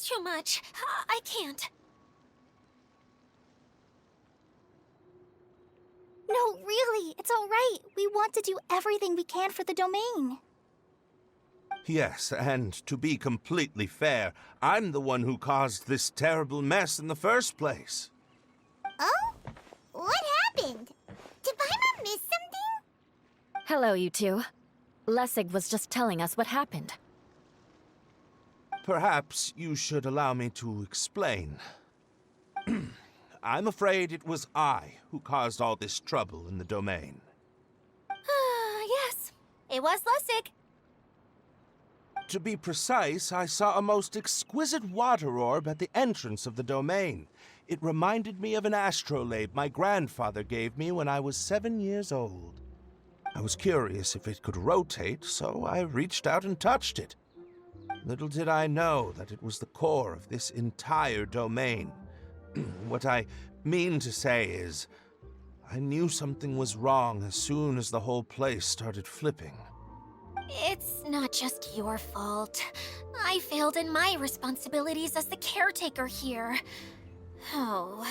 It's too much. I can't. No, really, it's all right. We want to do everything we can for the domain. Yes, and to be completely fair, I'm the one who caused this terrible mess in the first place. Oh? What happened? Did Paimon miss something? Hello, you two. Lessig was just telling us what happened. Perhaps you should allow me to explain. I'm afraid it was I who caused all this trouble in the domain. Yes, it was Lessig. To be precise, I saw a most exquisite water orb at the entrance of the domain. It reminded me of an astrolabe my grandfather gave me when I was 7 years old. I was curious if it could rotate, so I reached out and touched it. Little did I know that it was the core of this entire domain. What I mean to say is, I knew something was wrong as soon as the whole place started flipping. It's not just your fault. I failed in my responsibilities as the caretaker here. Oh,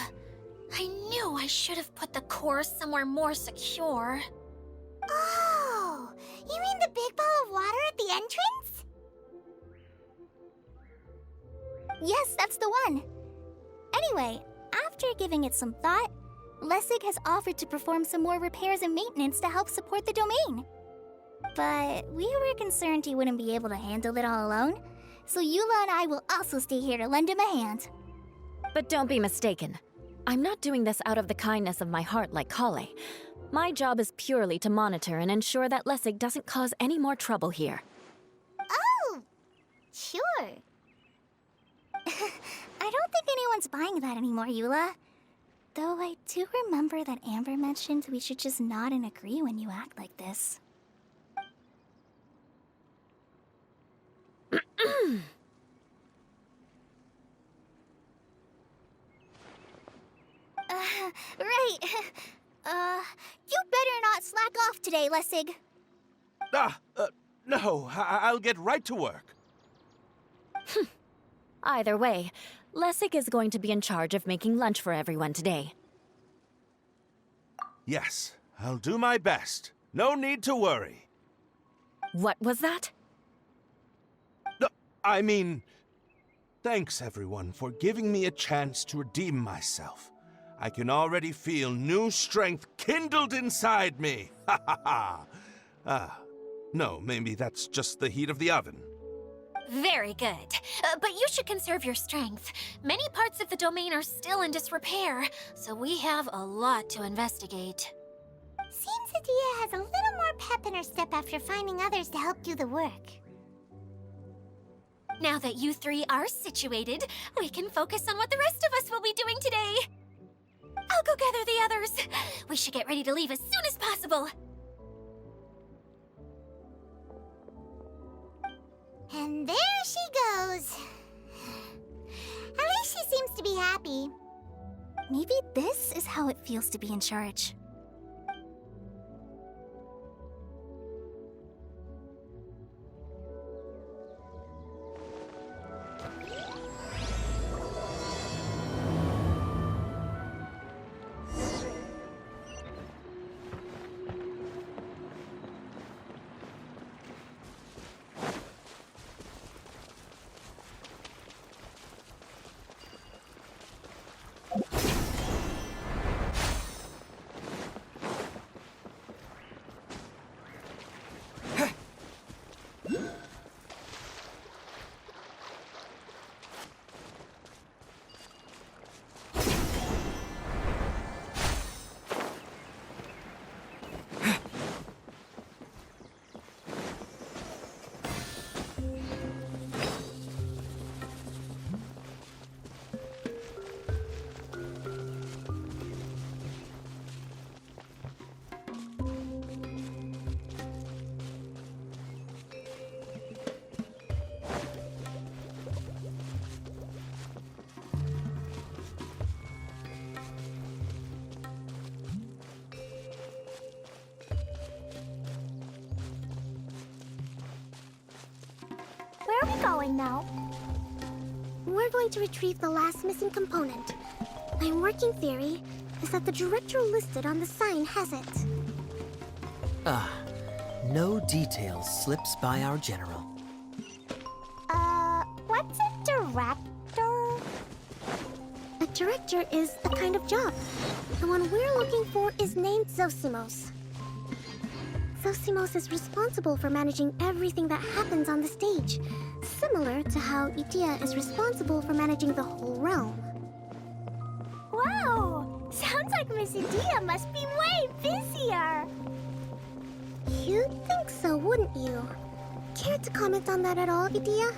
I knew I should have put the core somewhere more secure. Oh, you mean the big ball of water at the entrance? Yes, that's the one. Anyway, after giving it some thought, Lessig has offered to perform some more repairs and maintenance to help support the domain. But we were concerned he wouldn't be able to handle it all alone, so Eula and I will also stay here to lend him a hand. But don't be mistaken. I'm not doing this out of the kindness of my heart like Kale. My job is purely to monitor and ensure that Lessig doesn't cause any more trouble here. Oh, sure. I don't think anyone's buying that anymore, Eula. Though I do remember that Amber mentioned we should just nod and agree when you act like this. Right. You better not slack off today, Lessig. No, I'll get right to work. Either way, Lessig is going to be in charge of making lunch for everyone today. Yes, I'll do my best. No need to worry. What was that? No, I mean, thanks everyone for giving me a chance to redeem myself. I can already feel new strength kindled inside me. Ha ha ha. No, maybe that's just the heat of the oven. Very good. But you should conserve your strength. Many parts of the domain are still in disrepair, so we have a lot to investigate. Seems Adia has a little more pep in her step after finding others to help do the work. Now that you three are situated, we can focus on what the rest of us will be doing today. I'll go gather the others. We should get ready to leave as soon as possible. And there she goes. At least she seems to be happy. Maybe this is how it feels to be in charge. Where are we going now? We're we're going to retrieve the last missing component. My working theory is that the director listed on the sign has it. No details slips by our general. What's a director? A director is a kind of job. The one we're looking for is named Zosimos. Zosimos is responsible for managing everything that happens on the stage, similar to how Idia is responsible for managing the whole realm. Wow! Sounds like Miss Idia must be way busier! You'd think so, wouldn't you? Care to comment on that at all, Idia?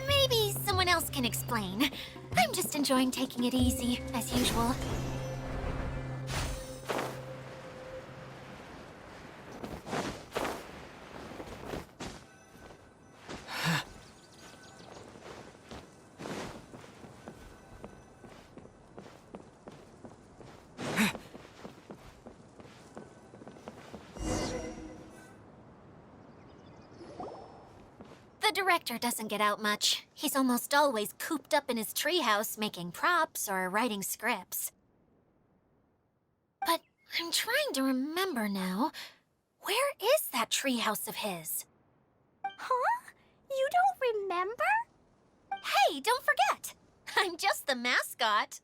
Maybe someone else can explain. I'm just enjoying taking it easy, as usual. The director doesn't get out much. He's almost always cooped up in his treehouse making props or writing scripts. But I'm trying to remember now. Where is that treehouse of his? Huh? You don't remember? Hey, don't forget! I'm just the mascot.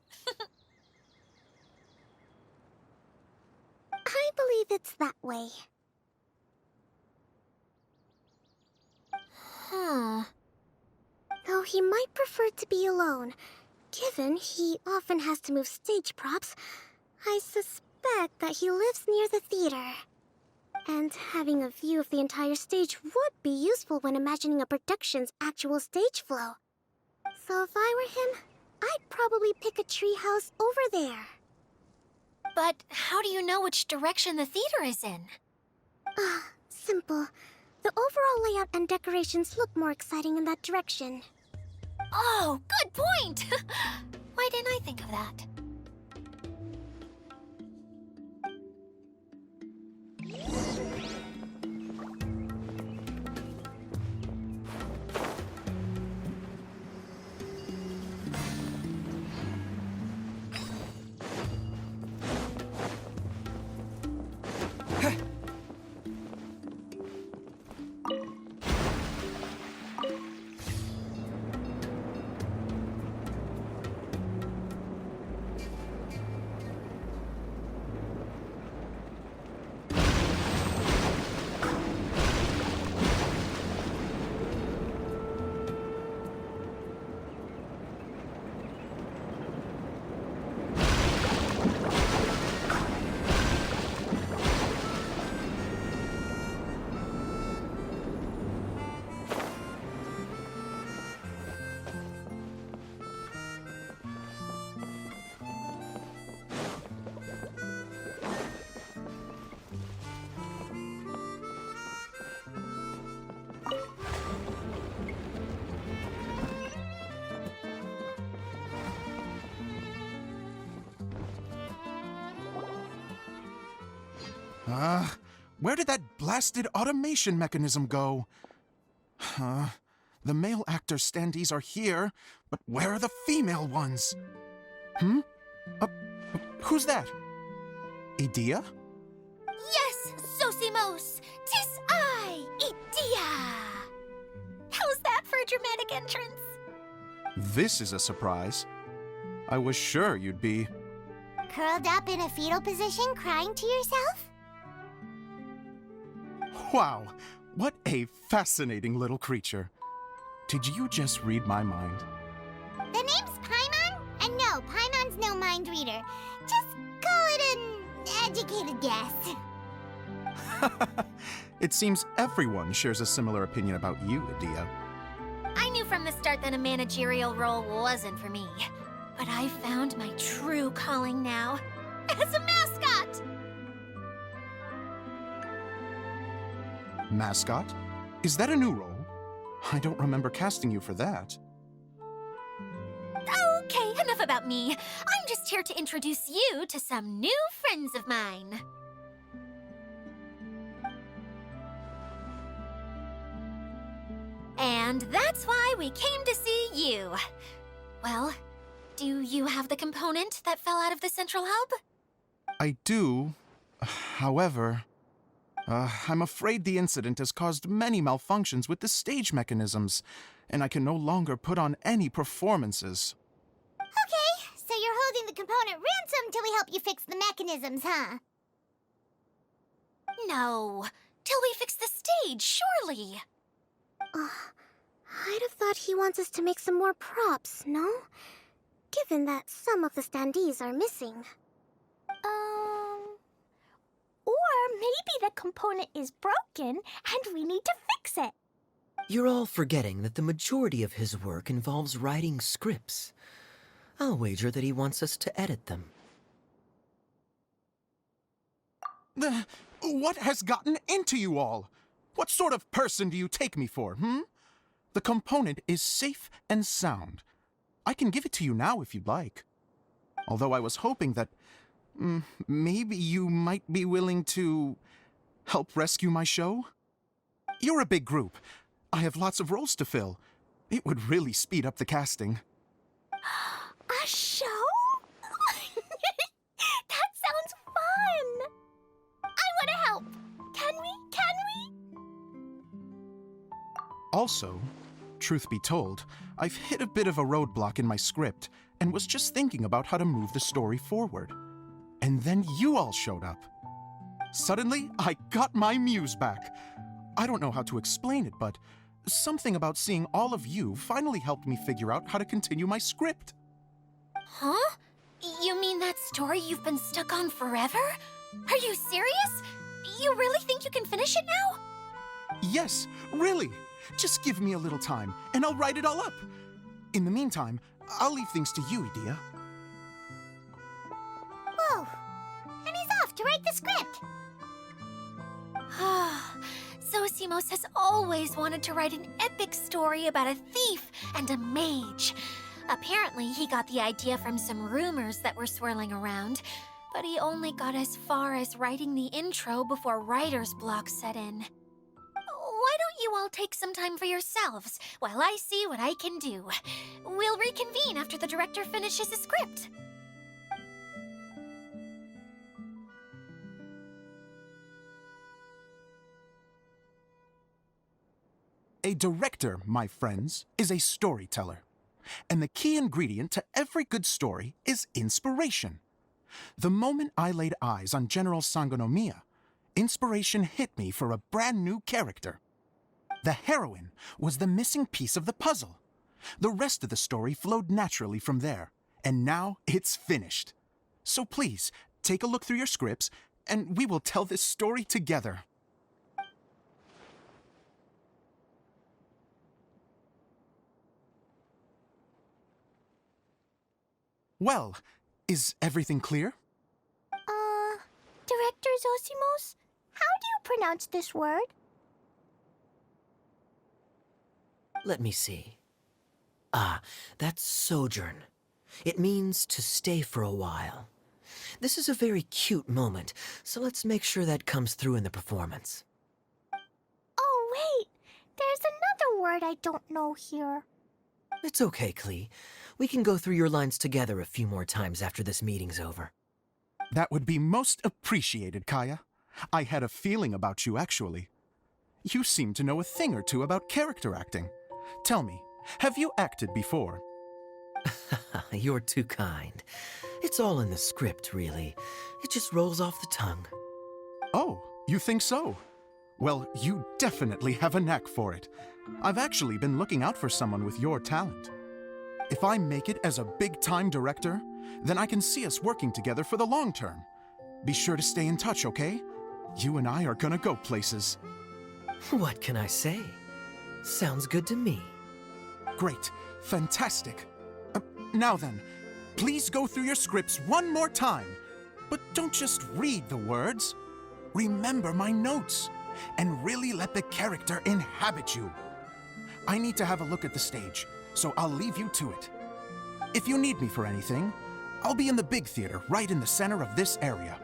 I believe it's that way. Huh. Though he might prefer to be alone, given he often has to move stage props, I suspect that he lives near the theater. And having a view of the entire stage would be useful when imagining a production's actual stage flow. So if I were him, I'd probably pick a treehouse over there. But how do you know which direction the theater is in? Simple. The overall layout and decorations look more exciting in that direction. Oh, good point! Why didn't I think of that? Where did that blasted automation mechanism go? The male actor standees are here, but where are the female ones? Who's that? Idia? Yes, Zosimos! 'Tis I, Idia! How's that for a dramatic entrance? This is a surprise. I was sure you'd be... Curled up in a fetal position, crying to yourself? Wow, what a fascinating little creature. Did you just read my mind? The name's Paimon? And no, Paimon's no mind reader. Just call it an educated guess. It seems everyone shares a similar opinion about you, Idia. I knew from the start that a managerial role wasn't for me. But I found my true calling now. As a mascot! Mascot? Is that a new role? I don't remember casting you for that. Okay, enough about me. I'm just here to introduce you to some new friends of mine. And that's why we came to see you. Well, do you have the component that fell out of the central hub? I do. However, I'm afraid the incident has caused many malfunctions with the stage mechanisms, and I can no longer put on any performances. Okay, so you're holding the component ransom till we help you fix the mechanisms, huh? No, till we fix the stage, surely. I'd have thought he wants us to make some more props, no? Given that some of the standees are missing. Or maybe the component is broken and we need to fix it. You're all forgetting that the majority of his work involves writing scripts. I'll wager that he wants us to edit them. What has gotten into you all? What sort of person do you take me for, The component is safe and sound. I can give it to you now if you'd like. Although I was hoping that maybe you might be willing to help rescue my show? You're a big group. I have lots of roles to fill. It would really speed up the casting. A show? That sounds fun! I want to help! Can we? Also, truth be told, I've hit a bit of a roadblock in my script and was just thinking about how to move the story forward. And then you all showed up. Suddenly, I got my muse back. I don't know how to explain it, but something about seeing all of you finally helped me figure out how to continue my script. Huh? You mean that story you've been stuck on forever? Are you serious? You really think you can finish it now? Yes, really. Just give me a little time, and I'll write it all up. In the meantime, I'll leave things to you, Edea. Whoa! And he's off to write the script! Zosimos has always wanted to write an epic story about a thief and a mage. Apparently, he got the idea from some rumors that were swirling around, but he only got as far as writing the intro before writer's block set in. Why don't you all take some time for yourselves while I see what I can do? We'll reconvene after the director finishes his script. A director, my friends, is a storyteller. And the key ingredient to every good story is inspiration. The moment I laid eyes on General Sangonomiya, inspiration hit me for a brand new character. The heroine was the missing piece of the puzzle. The rest of the story flowed naturally from there, and now it's finished. So please, take a look through your scripts, and we will tell this story together. Well, is everything clear? Director Zosimos, how do you pronounce this word? Let me see. Ah, that's sojourn. It means to stay for a while. This is a very cute moment, so let's make sure that comes through in the performance. Oh, wait! There's another word I don't know here. It's okay, Klee. We can go through your lines together a few more times after this meeting's over. That would be most appreciated, Kaya. I had a feeling about you, actually. You seem to know a thing or two about character acting. Tell me, have you acted before? You're too kind. It's all in the script, really. It just rolls off the tongue. Oh, you think so? Well, you definitely have a knack for it. I've actually been looking out for someone with your talent. If I make it as a big-time director, then I can see us working together for the long term. Be sure to stay in touch, okay? You and I are gonna go places. What can I say? Sounds good to me. Great. Fantastic. Now then, please go through your scripts one more time. But don't just read the words. Remember my notes, and really let the character inhabit you. I need to have a look at the stage, so I'll leave you to it. If you need me for anything, I'll be in the big theater right in the center of this area.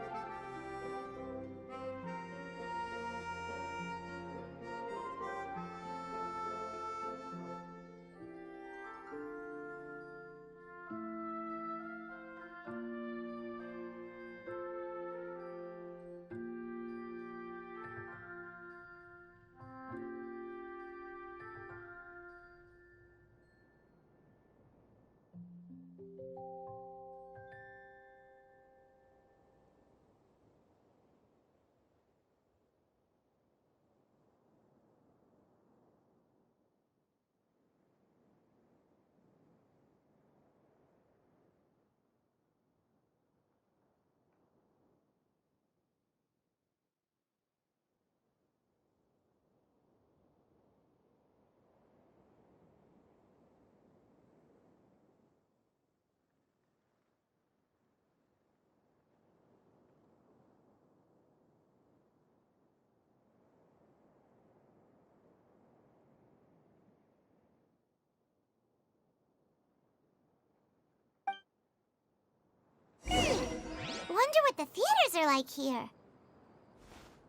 wonder what the theaters are like here.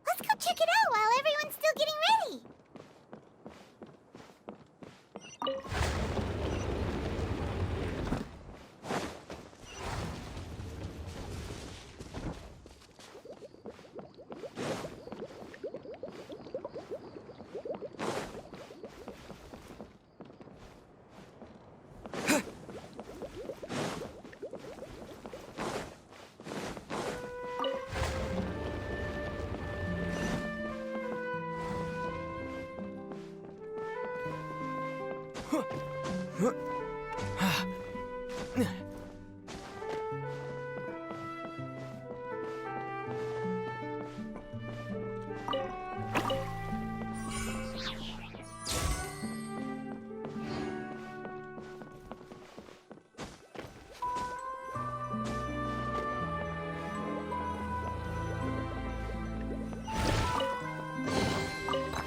Let's go check it out while everyone's still getting ready.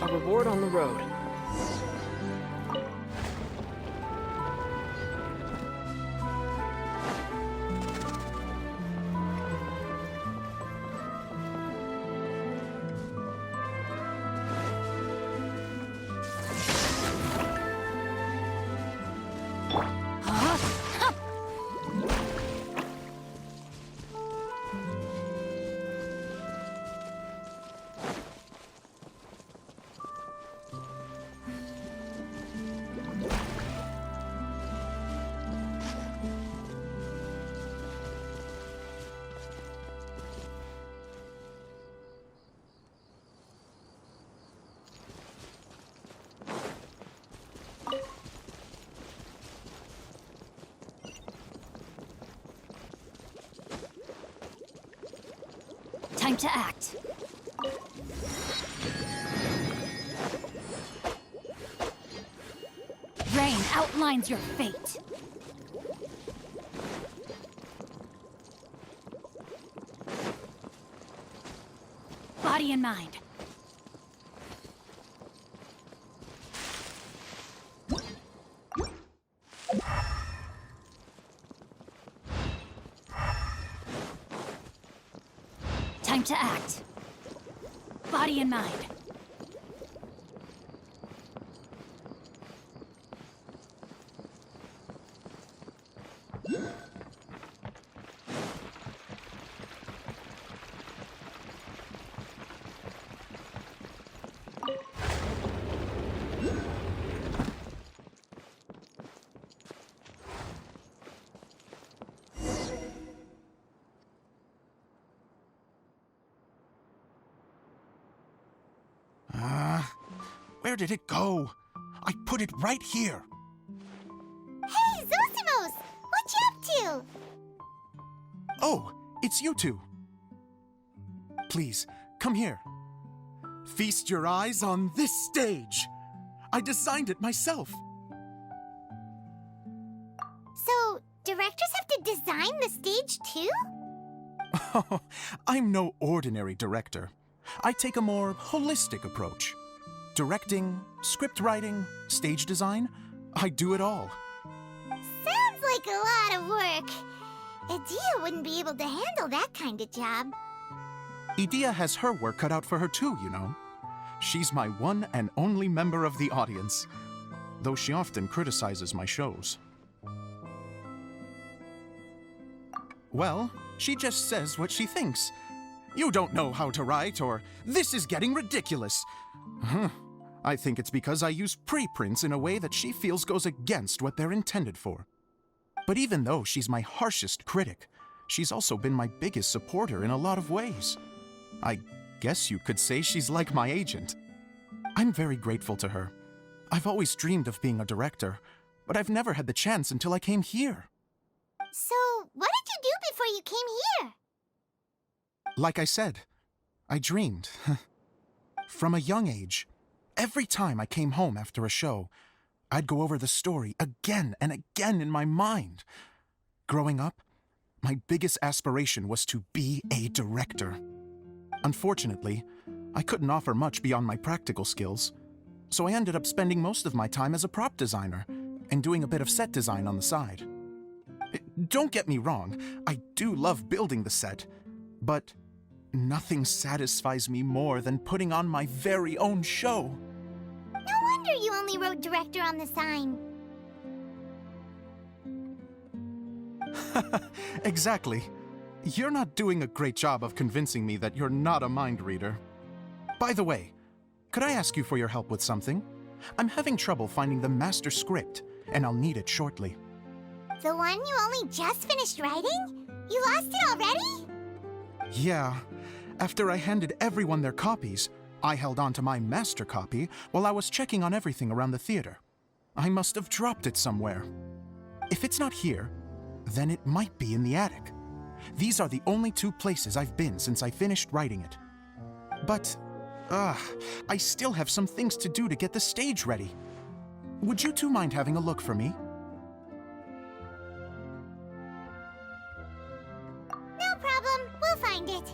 A reward on the road. Time to act. Rain outlines your fate. Body and mind. Time to act. Body and mind. Where did it go? I put it right here. Hey, Zosimos! What you up to? Oh, it's you two. Please, come here. Feast your eyes on this stage. I designed it myself. So, directors have to design the stage too? I'm no ordinary director. I take a more holistic approach. Directing, script writing, stage design, I do it all. Sounds like a lot of work. Adia wouldn't be able to handle that kind of job. Edea has her work cut out for her too, you know. She's my one and only member of the audience, though she often criticizes my shows. Well, she just says what she thinks. You don't know how to write, or this is getting ridiculous. I think it's because I use preprints in a way that she feels goes against what they're intended for. But even though she's my harshest critic, she's also been my biggest supporter in a lot of ways. I guess you could say she's like my agent. I'm very grateful to her. I've always dreamed of being a director, but I've never had the chance until I came here. So, what did you do before you came here? Like I said, I dreamed. From a young age, every time I came home after a show, I'd go over the story again and again in my mind. Growing up, my biggest aspiration was to be a director. Unfortunately, I couldn't offer much beyond my practical skills, so I ended up spending most of my time as a prop designer and doing a bit of set design on the side. Don't get me wrong, I do love building the set, But nothing satisfies me more than putting on my very own show. No wonder you only wrote director on the sign. Exactly. You're not doing a great job of convincing me that you're not a mind reader. By the way, could I ask you for your help with something? I'm having trouble finding the master script, and I'll need it shortly. The one you only just finished writing? You lost it already? Yeah. After I handed everyone their copies, I held on to my master copy while I was checking on everything around the theater. I must have dropped it somewhere. If it's not here, then it might be in the attic. These are the only two places I've been since I finished writing it. But, I still have some things to do to get the stage ready. Would you two mind having a look for me? No problem. We'll find it.